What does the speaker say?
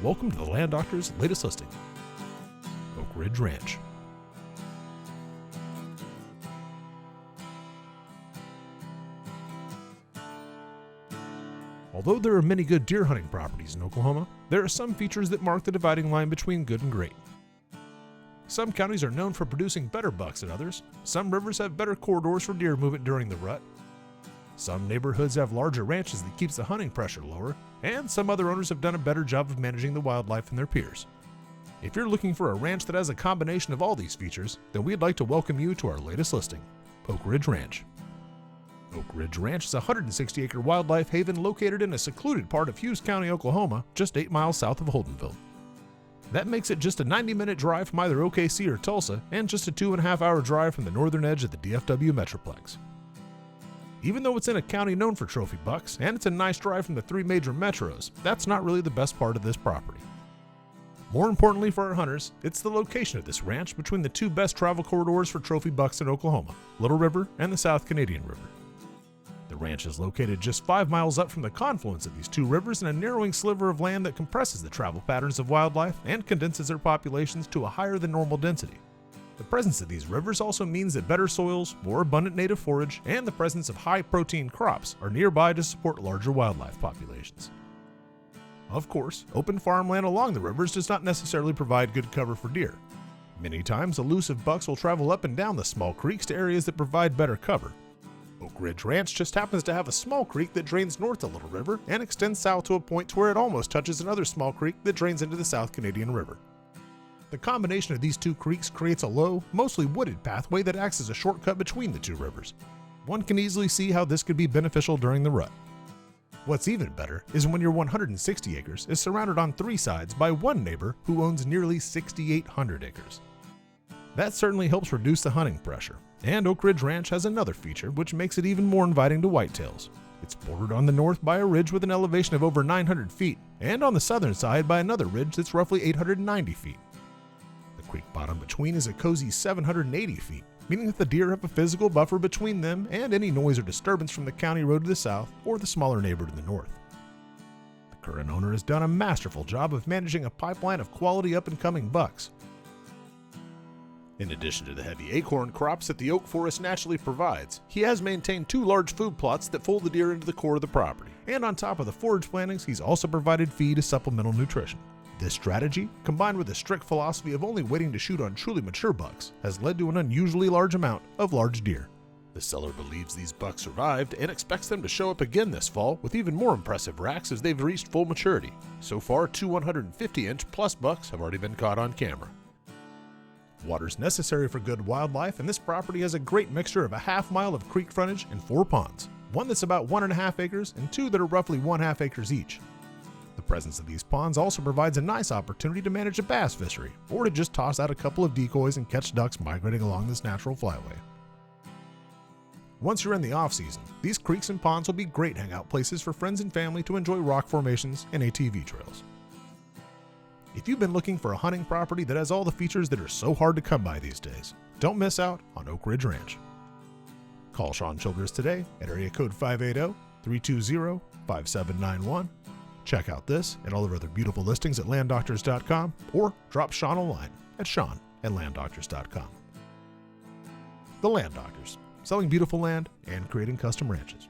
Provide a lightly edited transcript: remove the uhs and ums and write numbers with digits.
Welcome to the Land Doctor's latest listing, Oakridge Ranch. Although there are many good deer hunting properties in Oklahoma, there are some features that mark the dividing line between good and great. Some counties are known for producing better bucks than others. Some rivers have better corridors for deer movement during the rut. Some neighborhoods have larger ranches that keeps the hunting pressure lower, and some other owners have done a better job of managing the wildlife than their peers. If you're looking for a ranch that has a combination of all these features, then we'd like to welcome you to our latest listing, Oakridge Ranch. Oakridge Ranch is a 160-acre wildlife haven located in a secluded part of Hughes County, Oklahoma, just 8 miles south of Holdenville. That makes it just a 90-minute drive from either OKC or Tulsa, and just a 2.5-hour drive from the northern edge of the DFW Metroplex. Even though it's in a county known for trophy bucks, and it's a nice drive from the 3 major metros, that's not really the best part of this property. More importantly for our hunters, it's the location of this ranch between the 2 best travel corridors for trophy bucks in Oklahoma, Little River and the South Canadian River. The ranch is located just 5 miles up from the confluence of these 2 rivers in a narrowing sliver of land that compresses the travel patterns of wildlife and condenses their populations to a higher than normal density. The presence of these rivers also means that better soils, more abundant native forage, and the presence of high-protein crops are nearby to support larger wildlife populations. Of course, open farmland along the rivers does not necessarily provide good cover for deer. Many times, elusive bucks will travel up and down the small creeks to areas that provide better cover. Oakridge Ranch just happens to have a small creek that drains north of Little River and extends south to a point to where it almost touches another small creek that drains into the South Canadian River. The combination of these 2 creeks creates a low, mostly wooded pathway that acts as a shortcut between the 2 rivers. One can easily see how this could be beneficial during the rut. What's even better is when your 160 acres is surrounded on 3 sides by one neighbor who owns nearly 6,800 acres. That certainly helps reduce the hunting pressure, and Oakridge Ranch has another feature which makes it even more inviting to whitetails. It's bordered on the north by a ridge with an elevation of over 900 feet, and on the southern side by another ridge that's roughly 890 feet. The creek bottom between is a cozy 780 feet, meaning that the deer have a physical buffer between them and any noise or disturbance from the county road to the south or the smaller neighbor to the north. The current owner has done a masterful job of managing a pipeline of quality up-and-coming bucks. In addition to the heavy acorn crops that the oak forest naturally provides, he has maintained 2 large food plots that fold the deer into the core of the property, and on top of the forage plantings, he's also provided feed as supplemental nutrition. This strategy, combined with a strict philosophy of only waiting to shoot on truly mature bucks, has led to an unusually large amount of large deer. The seller believes these bucks survived and expects them to show up again this fall with even more impressive racks as they've reached full maturity. So far, 2 150-inch plus bucks have already been caught on camera. Water's necessary for good wildlife, and this property has a great mixture of a half mile of creek frontage and 4 ponds, one that's about 1.5 acres and 2 that are roughly 1/2 acres each. The presence of these ponds also provides a nice opportunity to manage a bass fishery, or to just toss out a couple of decoys and catch ducks migrating along this natural flyway. Once you're in the off-season, these creeks and ponds will be great hangout places for friends and family to enjoy rock formations and ATV trails. If you've been looking for a hunting property that has all the features that are so hard to come by these days, don't miss out on Oakridge Ranch. Call Sean Childress today at area code 580-320-5791. Check out this and all of our other beautiful listings at landdoctors.com, or drop Sean a line at sean@landdoctors.com. The Land Doctors, selling beautiful land and creating custom ranches.